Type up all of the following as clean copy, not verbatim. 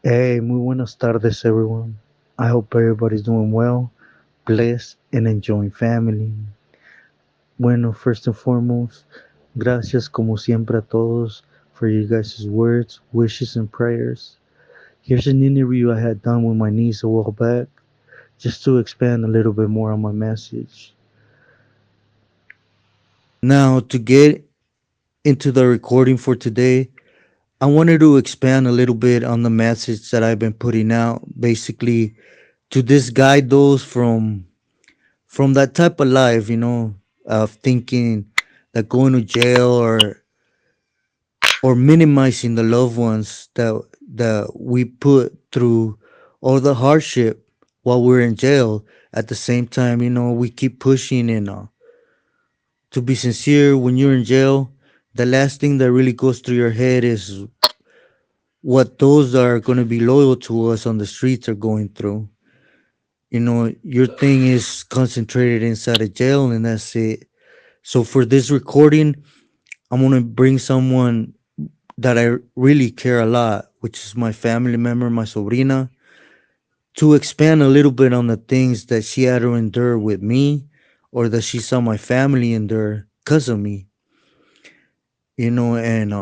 Hey, muy buenas tardes, everyone. I hope everybody's doing well, blessed, and enjoying family. Bueno, first and foremost, gracias como siempre a todos for you guys' words, wishes, and prayers. Here's an interview I had done with my niece a while back, just to expand a little bit more on my message. Now, to get into the recording for today, I wanted to expand a little bit on the message that I've been putting out, basically to disguide those from that type of life, of thinking that going to jail or minimizing the loved ones that we put through all the hardship while we're in jail. At the same time, we keep pushing and to be sincere, when you're in jail, the last thing that really goes through your head is what those that are going to be loyal to us on the streets are going through. Your thing is concentrated inside a jail, and that's it. So for this recording, I'm gonna bring someone that I really care a lot, which is my family member, my sobrina, to expand a little bit on the things that she had to endure with me, or that she saw my family endure because of me. And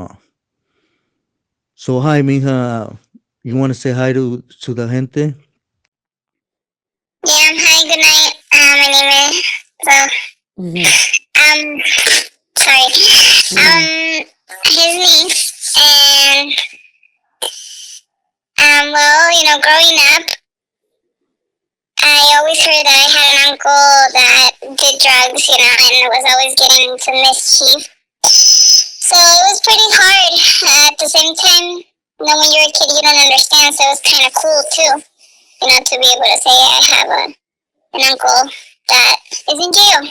so hi, mija. You want to say hi to the gente? Yeah, hi, good night. My name is, um, sorry, his niece, and, growing up, I always heard that I had an uncle that did drugs, and was always getting into mischief. So it was pretty hard. At the same time, when you're a kid, you don't understand, so it was kind of cool, too, to be able to say I have an uncle that is in jail.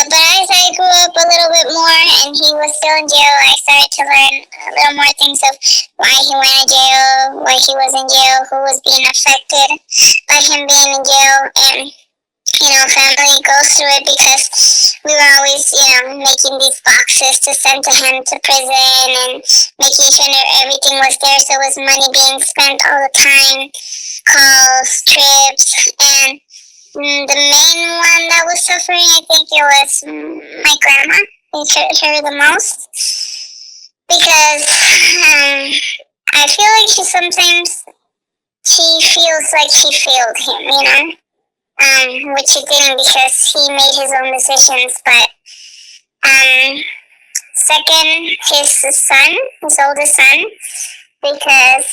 But as I grew up a little bit more and he was still in jail, I started to learn a little more things of why he went to jail, why he was in jail, who was being affected by him being in jail. And, family goes through it because we were always, making these boxes to send to him to prison and making sure everything was there. So it was money being spent all the time, calls, trips, and the main one that was suffering, I think it was my grandma. It hurt her the most because I feel like she feels like she failed him, which he didn't because he made his own decisions. But second, his oldest son, because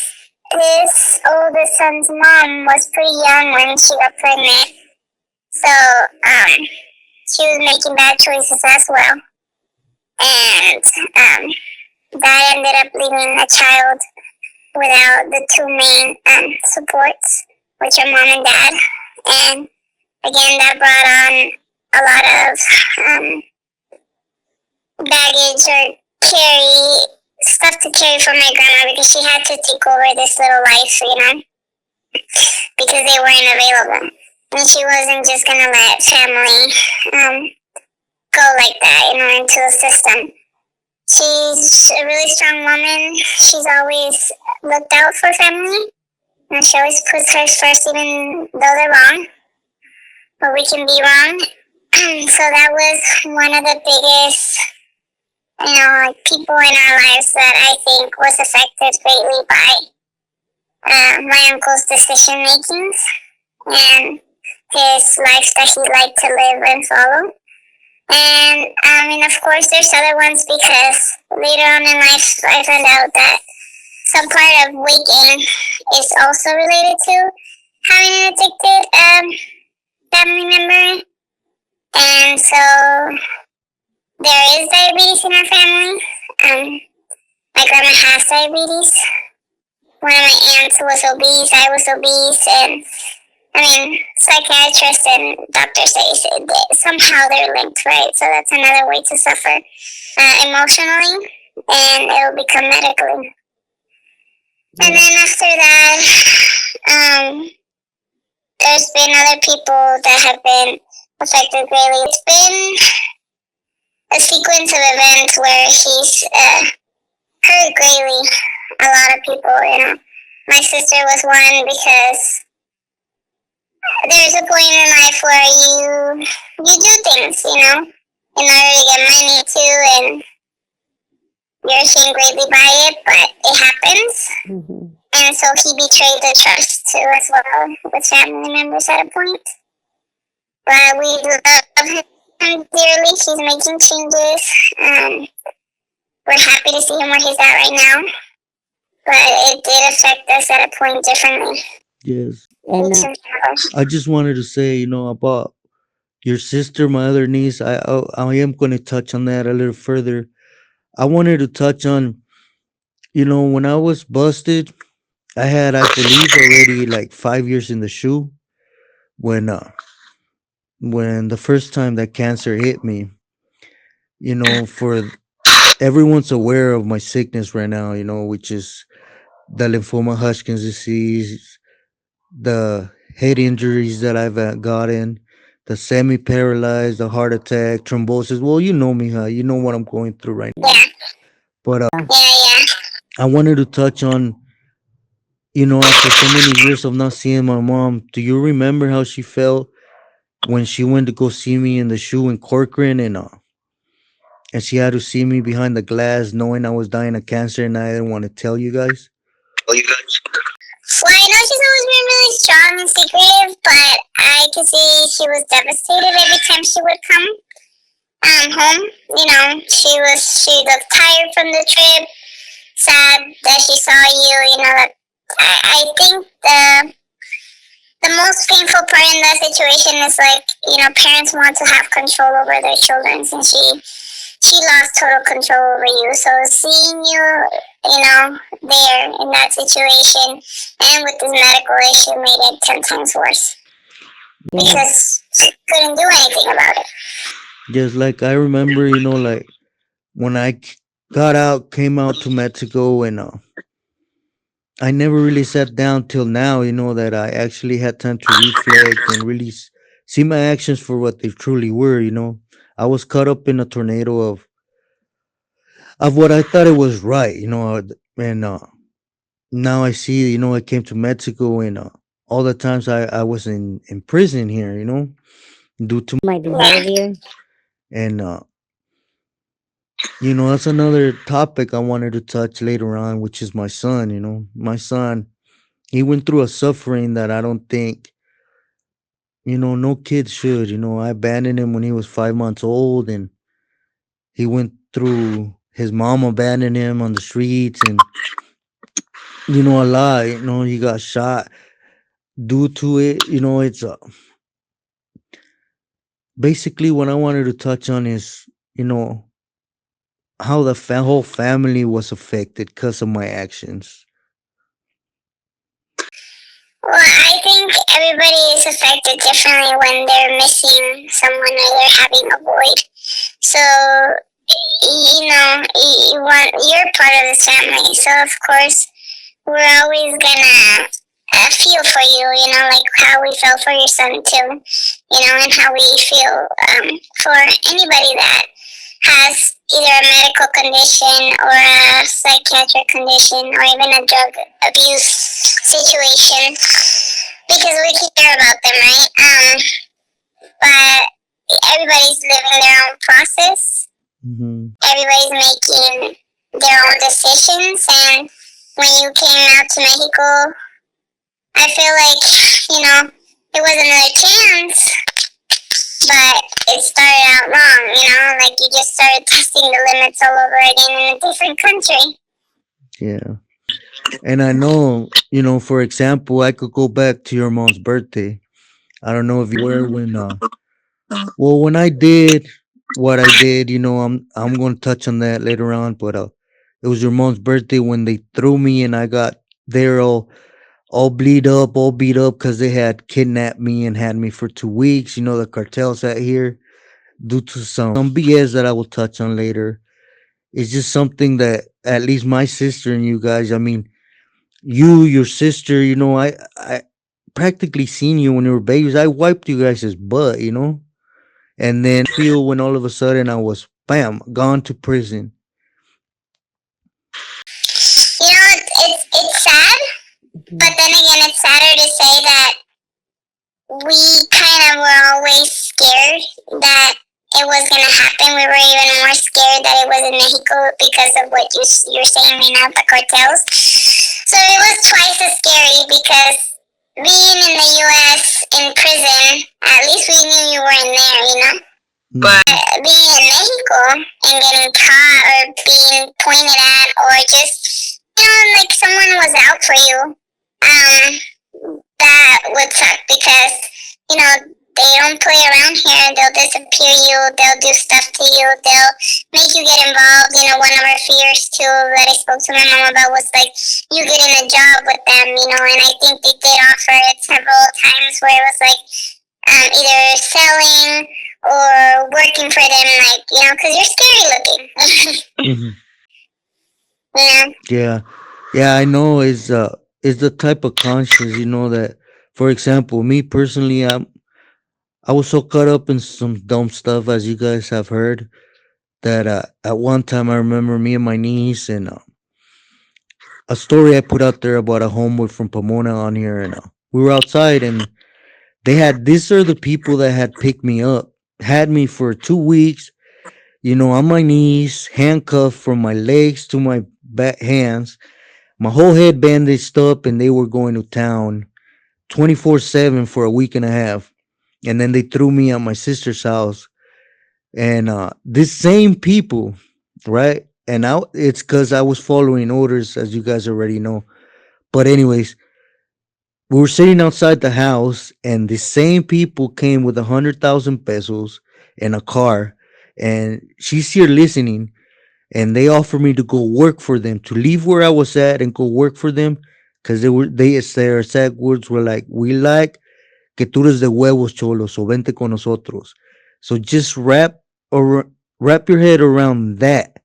his oldest son's mom was pretty young when she got pregnant. So, she was making bad choices as well. And that ended up leaving a child without the two main supports, which are mom and dad. And again, that brought on a lot of baggage or stuff to carry for my grandma because she had to take over this little life, because they weren't available. And she wasn't just gonna let family go like that, into the system. She's a really strong woman. She's always looked out for family. And she always puts hers first, even though they're wrong. But we can be wrong. So that was one of the biggest, people in our lives that I think was affected greatly by my uncle's decision makings and his life that he liked to live and follow. And of course, there's other ones because later on in life, I found out that some part of weight gain is also related to having an addicted family member. And so there is diabetes in our family. My grandma has diabetes. One of my aunts was obese. I was obese, and psychiatrists and doctors say somehow they're linked, right? So that's another way to suffer emotionally, and it'll become medically. And then after that, there's been other people that have been affected greatly. It's been a sequence of events where he's hurt greatly a lot of people, My sister was one because there's a point in life where you do things, in order to get money too, and you're ashamed greatly by it, but it happens. And so he betrayed the trust too, as well, with family members at a point. But we love him dearly. He's making changes. We're happy to see him where he's at right now. But it did affect us at a point differently. Yes. And I just wanted to say, about your sister, my other niece. I am going to touch on that a little further. I wanted to touch on, when I was busted, I had, I believe, already like 5 years in the shoe when the first time that cancer hit me. For everyone's aware of my sickness right now, which is the lymphoma Hodgkin's disease, the head injuries that I've gotten, the semi paralyzed, the heart attack, thrombosis. Well, you know me, huh? You know what I'm going through right now. Yeah, But yeah. I wanted to touch on, after so many years of not seeing my mom, do you remember how she felt when she went to go see me in the shoe in Corcoran, and she had to see me behind the glass knowing I was dying of cancer and I didn't want to tell you guys? Well, I know she's always been really strong and secretive, but I could see she was devastated every time she would come home. She looked tired from the trip, sad that she saw you. I think the most painful part in that situation is like, parents want to have control over their children, and she lost total control over you. So seeing you, there in that situation and with this medical issue made it 10 times worse because she couldn't do anything about it. Just like I remember, like when got out, came out to Mexico, and I never really sat down till now, that I actually had time to reflect and really see my actions for what they truly were. I was caught up in a tornado of what I thought it was right, and now I see, I came to Mexico, and all the times I was in prison here, due to my behavior. and that's another topic I wanted to touch later on, which is my son. My son, he went through a suffering that I don't think, no kid should. I abandoned him when he was 5 months old, and he went through his mom abandoned him on the streets, and a lot. He got shot due to it. It's basically what I wanted to touch on is, how the whole family was affected because of my actions. Well, I think everybody is affected differently when they're missing someone or they're having a void. So, you're part of this family. So, of course, we're always gonna feel for you, like how we felt for your son too, and how we feel for anybody that has either a medical condition or a psychiatric condition or even a drug abuse situation because we care about them, right? But everybody's living their own process. Hmm. Everybody's making their own decisions, and when you came out to Mexico, I feel like, it was another chance, but it started out wrong, like you just started testing the limits all over again in a different country. Yeah. And I know, for example, I could go back to your mom's birthday. I don't know if you were when well, when I did what I did, I'm going to touch on that later on, but it was your mom's birthday when they threw me and I got there all bleed up, all beat up cuz they had kidnapped me and had me for 2 weeks. The cartels out here due to some BS that I will touch on later. It's just something that at least my sister and you guys, I mean, your sister, I practically seen you when you were babies. I wiped you guys' butt. And then feel when all of a sudden I was bam gone to prison. It's sad and it's sadder to say that we kind of were always scared that it was going to happen. We were even more scared that it was in Mexico because of what you're saying right now, the cartels. So it was twice as scary because being in the U.S. in prison, at least we knew you were in there, you know? But being in Mexico and getting caught or being pointed at or just, like someone was out for you, that would suck because, they don't play around here. They'll disappear you. They'll do stuff to you. They'll make you get involved. One of our fears too that I spoke to my mom about was like you getting a job with them, and I think they did offer it several times where it was like either selling or working for them, like, because you're scary looking. Mhm. Yeah. Yeah, yeah, I know. Is the type of conscience, that, for example, me personally, I was so caught up in some dumb stuff, as you guys have heard, that at one time I remember me and my niece and a story I put out there about a homeboy from Pomona on here, and we were outside, and they had these are the people that had picked me up, had me for 2 weeks, on my knees, handcuffed from my legs to my back hands, my whole head bandaged up, and they were going to town 24/7 for a week and a half. And then they threw me at my sister's house. And these same people, right? And it's because I was following orders, as you guys already know. But, anyways, we were sitting outside the house, and the same people came with 100,000 pesos and a car. And she's here listening, and they offered me to go work for them, to leave where I was at and go work for them, because their exact words were like, "We like que tú eres de huevos, cholo, so vente con nosotros." So just wrap your head around that.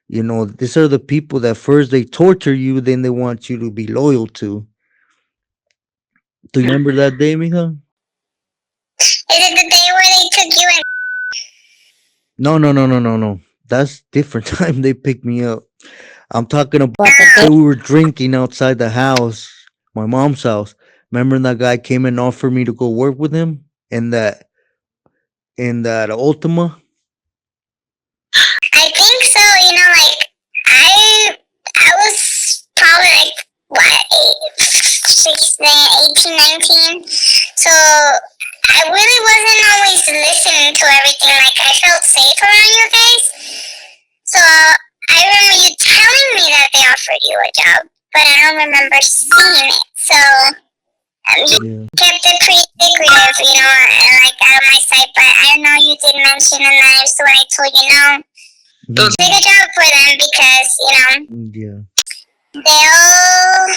These are the people that first they torture you, then they want you to be loyal to. Do you remember that day, mija? Is it the day where they took you and No, no, no, no, no, no. That's different time they picked me up. I'm talking about we were drinking outside the house, my mom's house. Remember that guy came and offered me to go work with him in that Ultima? I think so, like I was probably like what 16, 18, 19. So I really wasn't always listening to everything. Like I felt safe around you guys. So I remember you telling me that they offered you a job, but I don't remember seeing it. So you Yeah. kept it pretty secretive, like out of my sight. But I know you did mention the knives, so I told you no. Mhm. Take a job for them because Yeah. they'll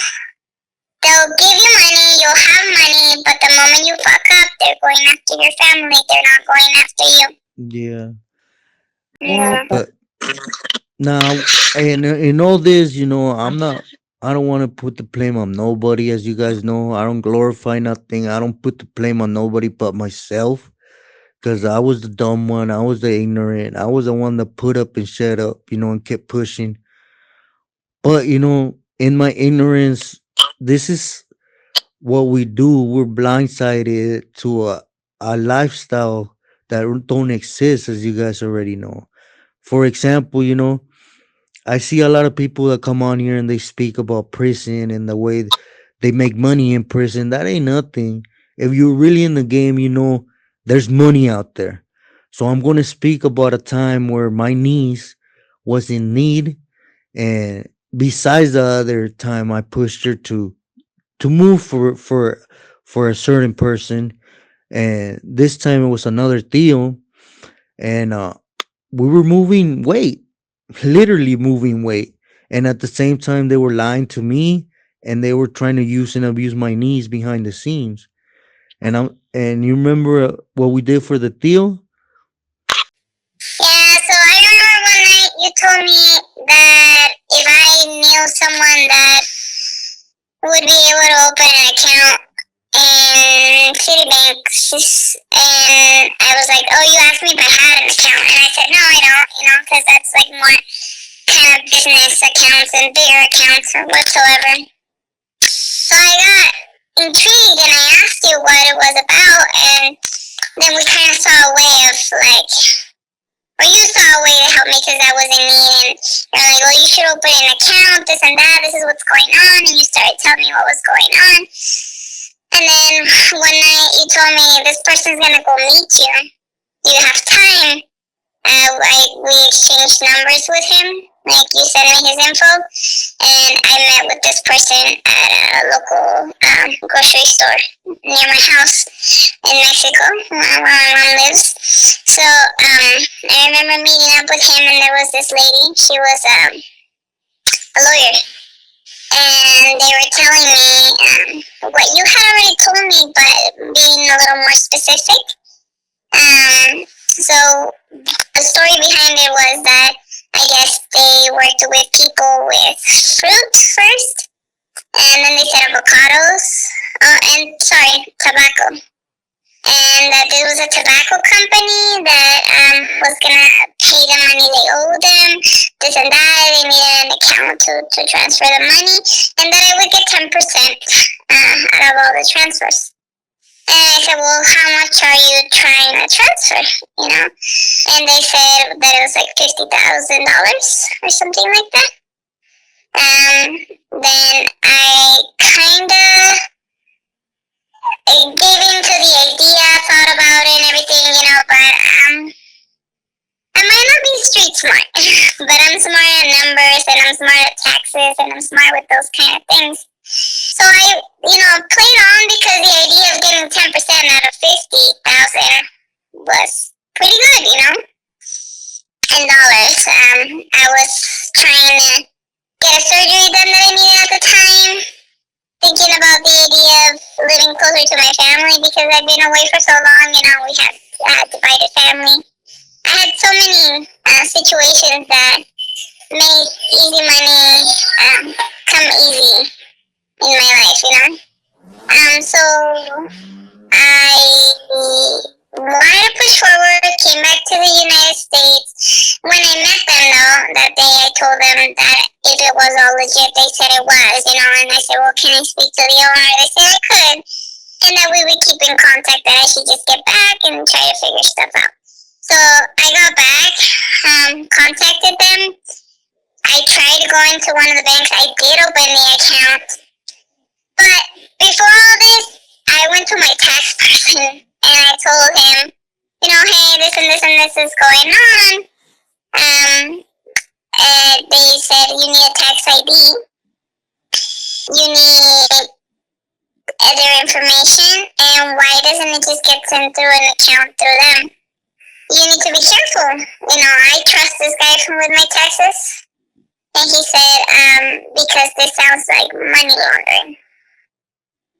they'll give you money, you'll have money, but the moment you fuck up, they're going after your family. They're not going after you. Yeah. Yeah. But now, and in all this, I don't want to put the blame on nobody, as you guys know. I don't glorify nothing. I don't put the blame on nobody but myself. Because I was the dumb one. I was the ignorant. I was the one that put up and shut up, and kept pushing. But, in my ignorance, this is what we do. We're blindsided to a lifestyle that don't exist, as you guys already know. For example, I see a lot of people that come on here and they speak about prison and the way they make money in prison. That ain't nothing. If you're really in the game, there's money out there. So I'm going to speak about a time where my niece was in need, and besides the other time I pushed her to move for a certain person, and this time it was another deal, and we were moving weight, literally moving weight. And at the same time, they were lying to me, and they were trying to use and abuse my knees behind the scenes. And you remember what we did for the deal? Yeah, so I remember one night you told me that if I knew someone that would be able to open an account in Citibank, and I was like, oh, you asked me if I had an account, and I said, no, I don't, because that's like more kind of business accounts and bigger accounts or whatsoever. So I got intrigued and I asked you what it was about, and then we kind of saw a way of like, or you saw a way to help me because I was in need, and you're like, well, you should open an account, this and that, this is what's going on, and you started telling me what was going on. And then one night you told me this person's gonna go meet you. Do you have time? We exchanged numbers with him. Like, you sent me his info, and I met with this person at a local grocery store near my house in Mexico, where my mom lives. So I remember meeting up with him, and there was this lady. She was a lawyer, and they were telling me what you had already told me, but being a little more specific. So the story behind it was that I guess they worked with people with fruit first, and then they said avocados, tobacco. And that there was a tobacco company that was gonna pay the money they owed them, this and that. They needed an account to transfer the money, and that I would get 10% out of all the transfers. And I said, well, how much are you trying to transfer? You know? And they said that it was like $50,000 or something like that. Then I kind of gave into the idea, thought about it and everything, you know, but I might not be street smart, but I'm smart at numbers, and I'm smart at taxes, and I'm smart with those kind of things. So I, played on because the idea of getting 10% out of 50,000 was pretty good, in dollars. I was trying to get a surgery done that I needed at the time, thinking about the idea of living closer to my family because I've been away for so long. We had a divided family. I had so many situations that made easy money come easy in my life. So I wanted to push forward, came back to the United States. When I met them, though, that day I told them that if it was all legit, they said it was, and I said, well, can I speak to the owner? They said I could, and that we would keep in contact, that I should just get back and try to figure stuff out. So I got back, contacted them. I tried to go into one of the banks. I did open the account. But before all this, I went to my tax person and I told him, hey, this and this and this is going on. They said you need a tax ID. You need other information, and why doesn't it just get sent through an account through them? You need to be careful. I trust this guy with my taxes. And he said, because this sounds like money laundering.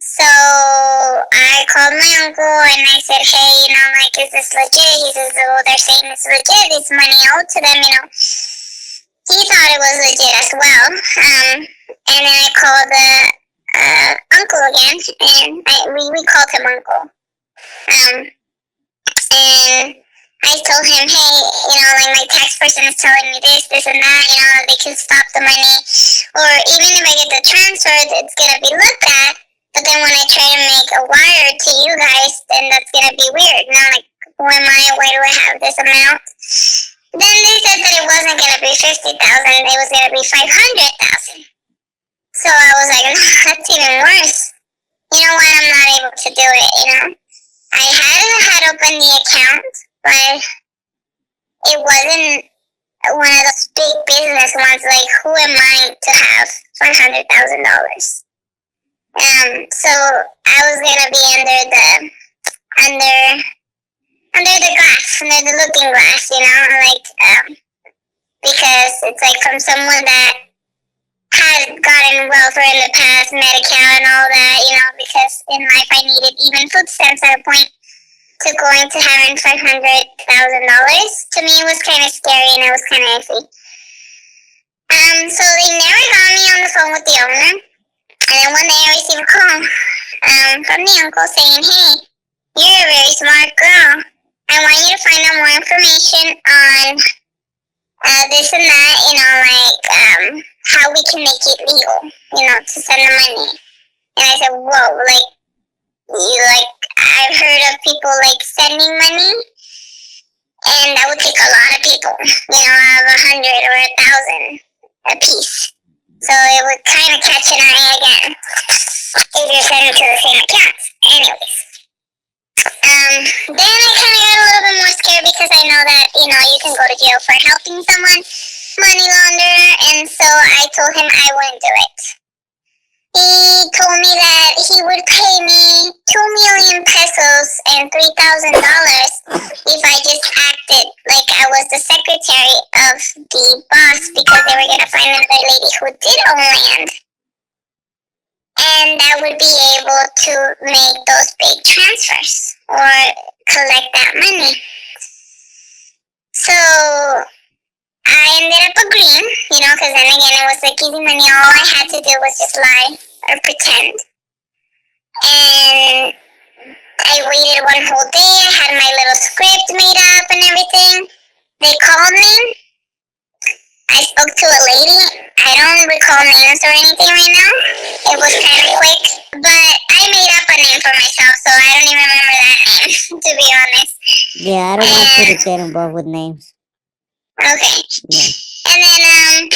So I called my uncle and I said, hey, is this legit? He says, oh, they're saying it's legit. It's money owed to them, He thought it was legit as well. And then I called the uncle again, and we called him uncle. And I told him, hey, my tax person is telling me this and that, they can stop the money. Or even if I get the transfer, it's going to be looked at. But then when I try to make a wire to you guys, then that's going to be weird. Now, why do I have this amount? Then they said that it wasn't going to be 50,000, it was going to be 500,000. So I was like, no, that's even worse. You know what? I'm not able to do it, I had opened the account, but it wasn't one of those big business ones. Like, who am I to have $500,000? So I was gonna be under the glass, under the looking glass, because it's like from someone that has gotten welfare in the past, Medi-Cal and all that, because in life I needed even food stamps at a point. To going to having $500,000, to me it was kind of scary and it was kind of iffy. So they never got me on the phone with the owner. And then one day I received a call from the uncle saying, hey, you're a very smart girl. I want you to find out more information on this and that, how we can make it legal, to send the money. And I said, whoa, like, you, like, I've heard of people, like, sending money, and that would take a lot of people, of 100 or 1,000 a piece. So it would kind of catch an eye again if you're sending to the same accounts. Anyways, then I kind of got a little bit more scared because I know that, you can go to jail for helping someone money launder, and so I told him I wouldn't do it. He told me that he would pay me 2 million pesos and $3,000 if I just acted like I was the secretary of the boss because they were going to find another lady who did own land. And I would be able to make those big transfers or collect that money. So I ended up agreeing, because then again it was like easy money. All I had to do was just lie or pretend. And I waited one whole day. I had my little script made up and everything. They called me. I spoke to a lady. I don't recall names or anything right now. It was kind of quick. But I made up a name for myself, so I don't even remember that name, to be honest. Yeah, I don't want you to get involved with names. Okay. Yeah. And then,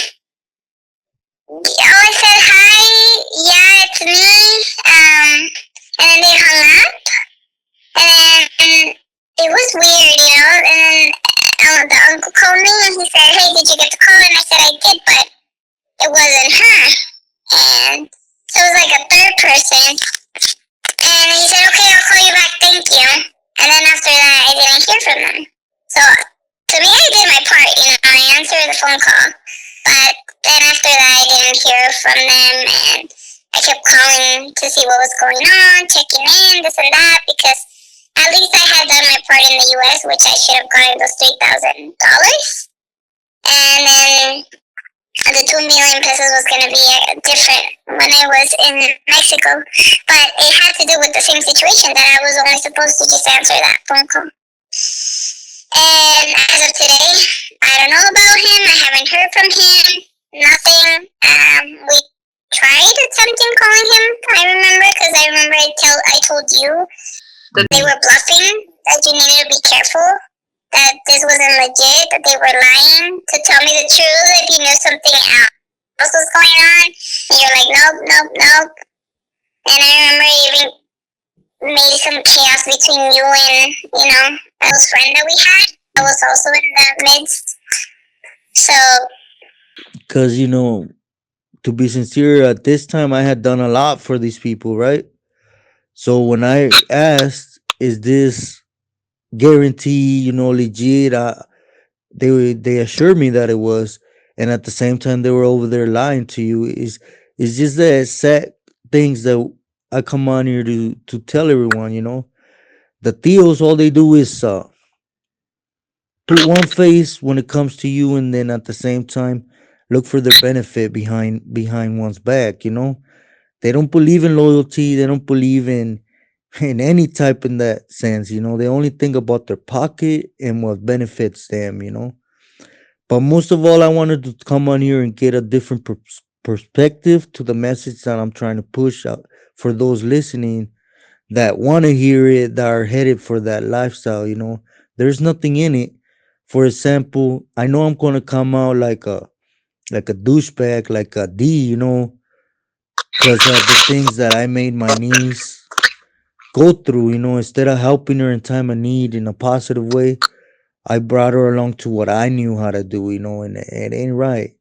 I said, hi, yeah, it's me. And then they hung up. And then it was weird, And then the uncle called me and he said, hey, did you get the call? And I said, I did, but it wasn't her. And so it was like a third person. And he said, okay, I'll call you back, thank you. And then after that, I didn't hear from them. So to me, I did my part, I answered the phone call. But then after that, I didn't hear from them, and I kept calling to see what was going on, checking in, this and that, because at least I had done my part in the U.S., which I should have gotten those $3,000. And then the 2 million pesos was going to be different when I was in Mexico. But it had to do with the same situation that I was only supposed to just answer that phone call. And as of today, I don't know about him. I haven't heard from him. Nothing. We tried something calling him. I remember because I told you that they were bluffing. That you needed to be careful. That this wasn't legit. That they were lying to tell me the truth if you knew something else was going on. And you're like, nope, nope, nope. And I remember even made some chaos between you and a close friend that we had. I was also in the midst. So Because, to be sincere, at this time I had done a lot for these people, right? So when I asked, is this guarantee, legit? They assured me that it was, and at the same time they were over there lying to you. Is just the sad things that I come on here to tell everyone. The Theos, all they do is put one face when it comes to you, and then at the same time look for their benefit behind one's back. They don't believe in loyalty. They don't believe in any type in that sense. They only think about their pocket and what benefits them. But most of all, I wanted to come on here and get a different perspective to the message that I'm trying to push out for those listening that want to hear it, that are headed for that lifestyle. There's nothing in it. For example, I know I'm going to come out like a douchebag, like a D, because of the things that I made my niece go through. Instead of helping her in time of need in a positive way, I brought her along to what I knew how to do, and it ain't right.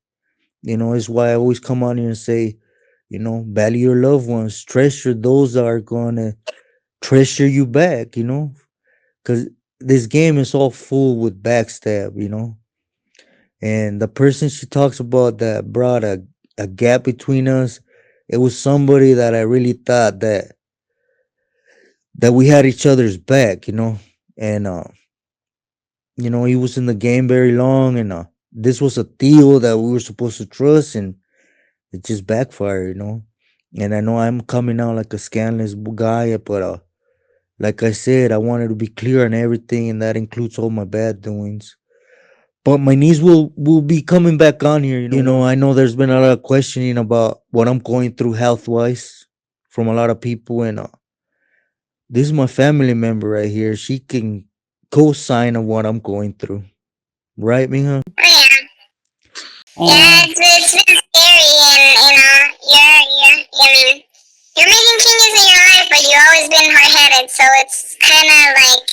It's why I always come on here and say, value your loved ones, treasure those that are gonna treasure you back, because this game is all full with backstab. And the person she talks about that brought a gap between us, it was somebody that I really thought that we had each other's back. And he was in the game very long, and this was a deal that we were supposed to trust, and it just backfired. And I know I'm coming out like a scandalous guy, but like I said, I wanted to be clear on everything, and that includes all my bad doings. But my niece will be coming back on here. I know there's been a lot of questioning about what I'm going through health wise, from a lot of people, and this is my family member right here. She can co-sign on what I'm going through, right, Mija? Oh, yeah. Yeah, And it's been scary, and I mean, you're making changes in your life, but you've always been hard-headed, so it's kind of like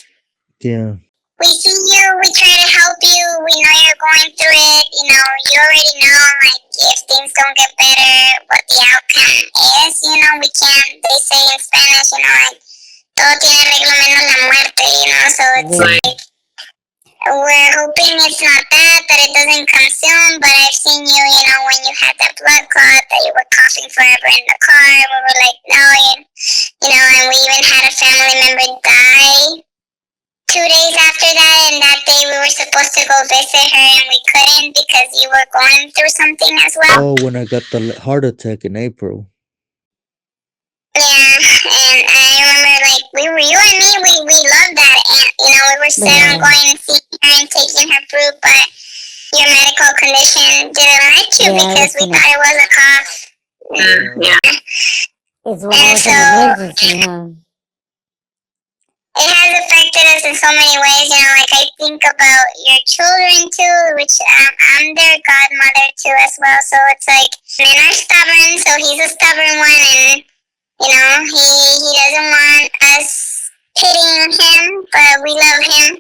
Yeah, we see you, we try to help you, we know you're going through it, you already know, like, if things don't get better, what the outcome is, we can't, they say in Spanish, like, todo tiene regla menos la muerte, so it's yeah, like, we're hoping it's not that it doesn't come soon, but I've seen you, when you had that blood clot, that you were coughing forever in the car, we were like, no, and we even had a family member die 2 days after that, and that day we were supposed to go visit her, and we couldn't because you were going through something as well. oh, when I got the heart attack in April. Yeah, and I remember, like, you and me, we loved that aunt, we were set on yeah, going and seeing her and taking her fruit, but your medical condition didn't let you yeah. I because was we gonna. thought it was a cough. Yeah, Yeah. It's when it And was so an emergency, huh? it has affected us in so many ways. Like, I think about your children too, which I'm their godmother too as well. So it's like men are stubborn, so he's a stubborn one, and he doesn't want us pitying him, but we love him.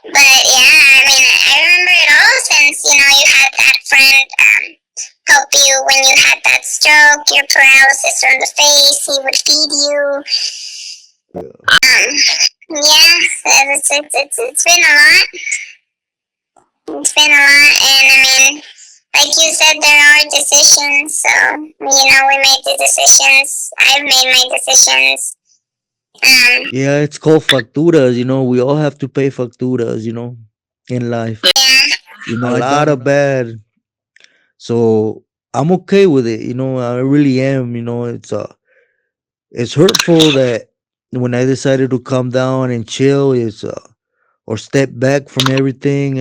But yeah, I mean, I remember it all since you had that friend help you when you had that stroke, your paralysis from the face. He would feed you. yeah. Yeah, it's been a lot. It's been a lot, and I mean, like you said, there are decisions. So we made the decisions. I've made my decisions. Yeah, it's called facturas. We all have to pay facturas. In life. Yeah, A lot of bad. So I'm okay with it. I really am. It's hurtful that when I decided to calm down and chill, is or step back from everything.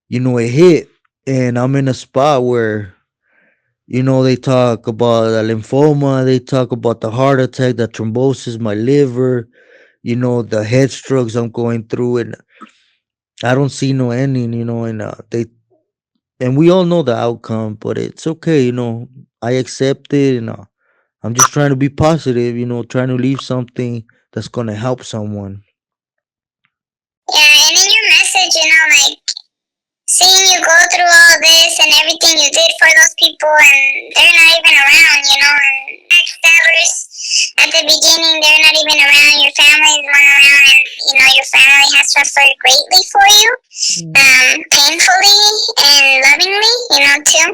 It hit, and I'm in a spot where they talk about the lymphoma, they talk about the heart attack, the thrombosis, my liver, the head strokes I'm going through, and I don't see no ending. And we all know the outcome, but it's okay. I accept it, and I'm just trying to be positive. Trying to leave something that's gonna help someone. yeah, and in your message, like, seeing you go through all this and everything you did for those people, and they're not even around, and backstabbers at the beginning, they're not even around, your family's not around, and your family has suffered greatly for you, Mm. painfully and lovingly, too.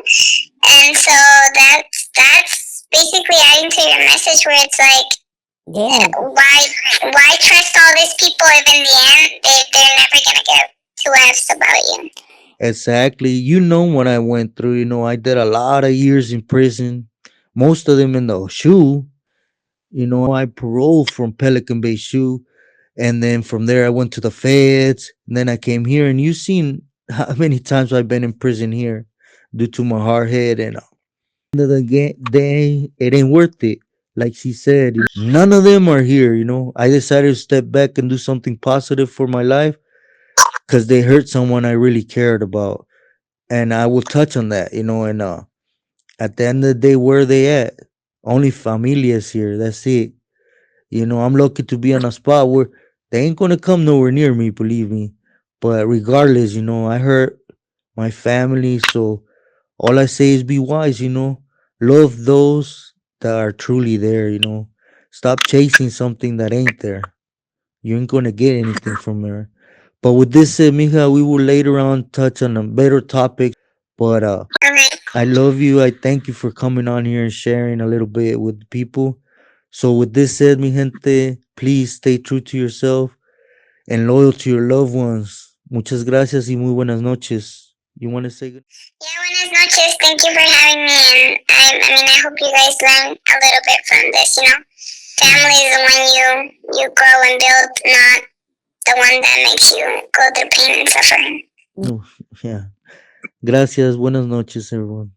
And so that's basically adding to your message, where it's like, Yeah, why trust all these people if in the end they're never gonna give two F's about you. Exactly. What I went through. I did a lot of years in prison, most of them in the shoe. I paroled from Pelican Bay Shoe, and then from there I went to the feds, and then I came here. And you've seen how many times I've been in prison here due to my hard head. And end of the day, it ain't worth it. Like she said, none of them are here. I decided to step back and do something positive for my life because they hurt someone I really cared about, and I will touch on that. And at the end of the day, where they at? Only familias here. That's it. I'm lucky to be on a spot where they ain't gonna come nowhere near me, believe me. But regardless, I hurt my family, so all I say is be wise, love those that are truly there, stop chasing something that ain't there. You ain't gonna get anything from there. But with this said, Mija, we will later on touch on a better topics. But Okay. I love you. I thank you for coming on here and sharing a little bit with people. So with this said, mi gente, please stay true to yourself and loyal to your loved ones. Muchas gracias y muy buenas noches. You want to say good? Yeah, buenas noches. Thank you for having me, and I mean, I hope you guys learn a little bit from this. Family is the one you grow and build, not the one that makes you go through pain and suffering. No, yeah. Gracias. Buenas noches, everyone.